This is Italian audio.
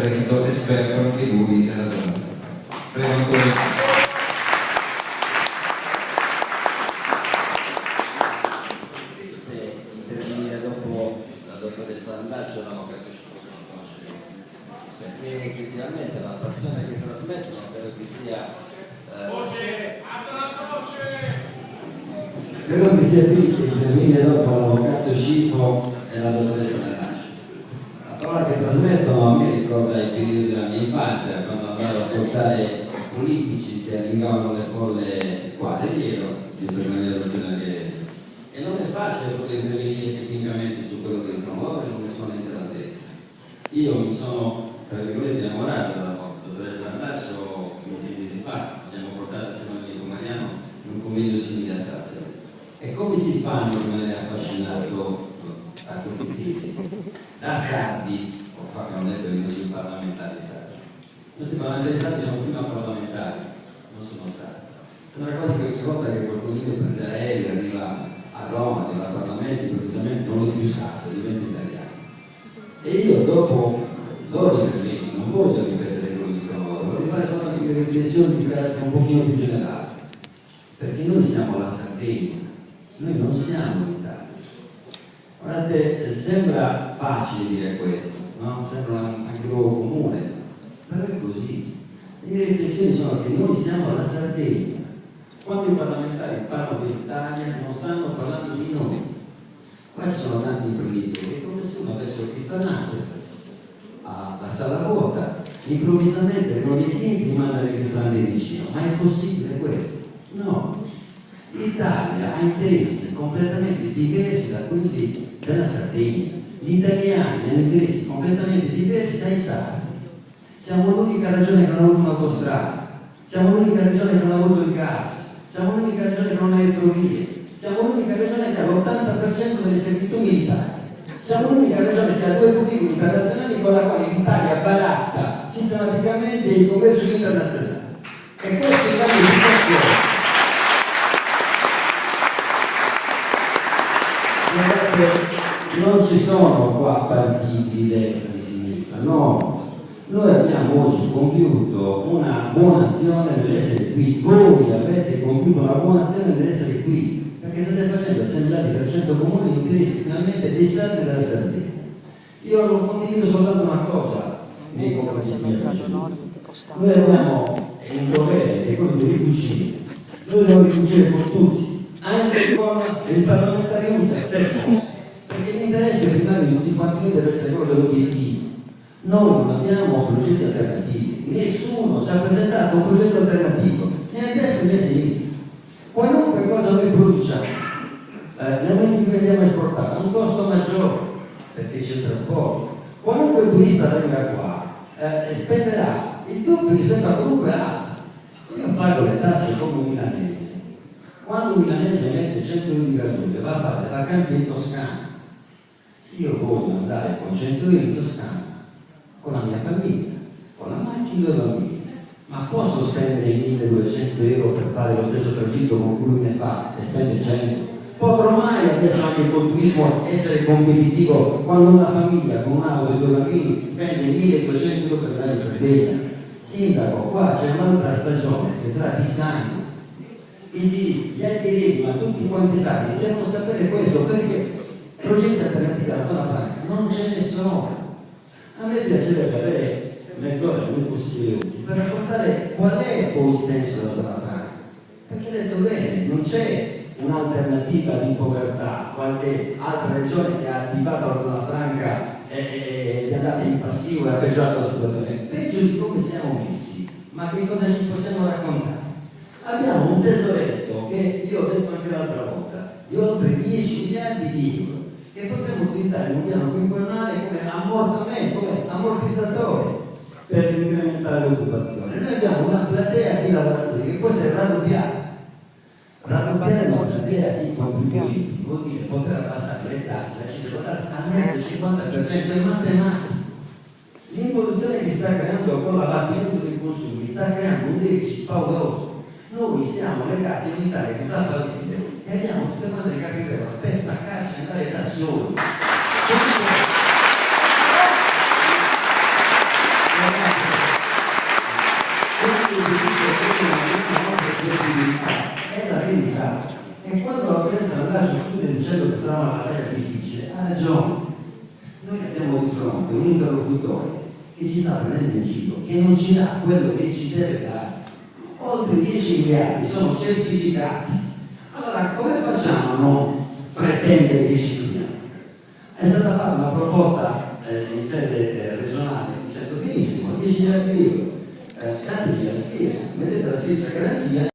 intervenuto esperto anche lui nella zona. Prego ancora. Perché effettivamente la passione che trasmettono credo che sia triste intervenire dopo l'avvocato Scifo e la dottoressa Naraci. La parola che trasmettono a me ricorda i periodi della mia infanzia, quando andavo ad ascoltare politici che allungavano le folle qua dell'Iero, visto che la mia adozione è viene. E non è facile poter intervenire tecnicamente su quello che dicono loro e non ne sono neanche all'altezza. Io mi sono, tra virgolette, innamorato della dottoressa Nardaccio mesi fa, abbiamo portato assieme al amico Mariano in un convegno simile a Sassari. E come si fa a non rimanere affascinato a questi tesi? Da sardi, abbiamo detto che i nostri parlamentari sardi. I nostri parlamentari sardi sono prima parlamentari, non sono sardi. Sembra quasi che ogni volta che qualcuno prende l'aereo e arriva a Roma, arriva al Parlamento, improvvisamente non è più sardo, diventa italiano. E io dopo loro interventi non voglio ripetere quello che dicono loro, voglio fare solo anche delle riflessioni di carattere un pochino più generale, perché noi siamo la Sardegna, noi non siamo l'Italia. Guardate, sembra facile dire questo, no? Sembra anche un luogo comune, però è così. Le mie riflessioni sono che noi siamo la Sardegna. Quando i parlamentari parlano dell'Italia non stanno parlando di noi. Qua ci sono tanti imprenditori che come se uno avesse il ristorante alla sala vuota, improvvisamente vengono dei clienti e mandano il ristorante vicino. Ma è possibile questo? No. L'Italia ha interessi completamente diversi da quelli della Sardegna. Gli italiani hanno interessi completamente diversi dai sardi. Siamo l'unica regione che non ha avuto un'autostrada, siamo l'unica regione che non ha avuto il gas, siamo l'unica regione che non ha le ferrovie, siamo l'unica regione che ha l'80% delle servitù militari. Siamo l'unica regione che ha 2 politicoli internazionali con la quale l'Italia baratta sistematicamente il commercio internazionale. E questo è il grande situazione. Non ci sono qua partiti di destra e di sinistra, no. Noi abbiamo oggi compiuto una buona azione nell'essere qui. Voi avete compiuto una buona azione nell'essere qui, perché state facendo assemblati 300 comuni di interessi finalmente dei sardi della Sardegna. Io non condivido soltanto una cosa, miei compagni e miei amici. Noi abbiamo un dovere, che è quello di ricucire. Noi dobbiamo ricucire con tutti, anche con il parlamentare utile, se fosse, perché l'interesse primario di tutti quanti noi deve essere quello dell'obiettivo. Noi non abbiamo progetti alternativi, nessuno ci ha presentato un progetto alternativo, né a destra né a sinistra. Qualunque cosa noi produciamo, nel momento in cui andiamo a esportare, ha un costo maggiore, perché c'è il trasporto. Qualunque turista venga qua, spenderà il doppio rispetto a qualunque altro. Io pago le tasse come un milanese. Quando un milanese mette 100 euro di gasolio e va a fare le vacanze in Toscana, io voglio andare con 100 euro in Toscana, con la mia famiglia, con la macchina e 2 bambini, ma posso spendere 1200 euro per fare lo stesso tragitto con cui lui ne fa e spende 100? Potrò mai adesso anche col turismo essere competitivo quando una famiglia con un'auto e 2 bambini spende 1200 euro per andare in Sardegna? Sindaco, qua c'è un'altra stagione che sarà di sangue. Gli altiresi, ma tutti quanti sardi devono sapere questo, perché progetti alternativi alla zona franca non ce ne sono. A me piacerebbe avere mezz'ora, il più possibile oggi, per raccontare qual è poi il senso della zona franca. Perché ha detto bene, non c'è un'alternativa di povertà, qualche altra regione che ha attivato la zona franca e è andata in passivo e ha peggiorato la situazione. Peggio di come siamo messi, ma che cosa ci possiamo raccontare? Abbiamo un tesoretto che io ho detto anche l'altra volta, di oltre 10 miliardi di euro, che potremmo utilizzare in un piano quinquennale come ammortamento, come ammortizzatore per incrementare l'occupazione. Noi abbiamo una platea di lavoratori che può essere raddoppiata. Raddoppiare una platea di contribuenti vuol dire poter abbassare le tasse, almeno il 50% è matematico. L'involuzione che sta creando con l'abbattimento dei consumi sta creando un deficit pauroso. Noi siamo legati a un'Italia che sta fallendo e abbiamo tutte quante le capire la testa a caccia e andare da soli. straccio chiude dicendo che sarà una battaglia difficile, ha ragione. Noi abbiamo di fronte un interlocutore che ci sta prendendo in giro, che non ci dà quello che ci deve dare. Oltre 10 miliardi sono certificati. Allora come facciamo a non pretendere che ci finiamo? È stata fatta una proposta in sede regionale dicendo benissimo, 10 miliardi di euro, dategli la spesa, mettete la spesa a garanzia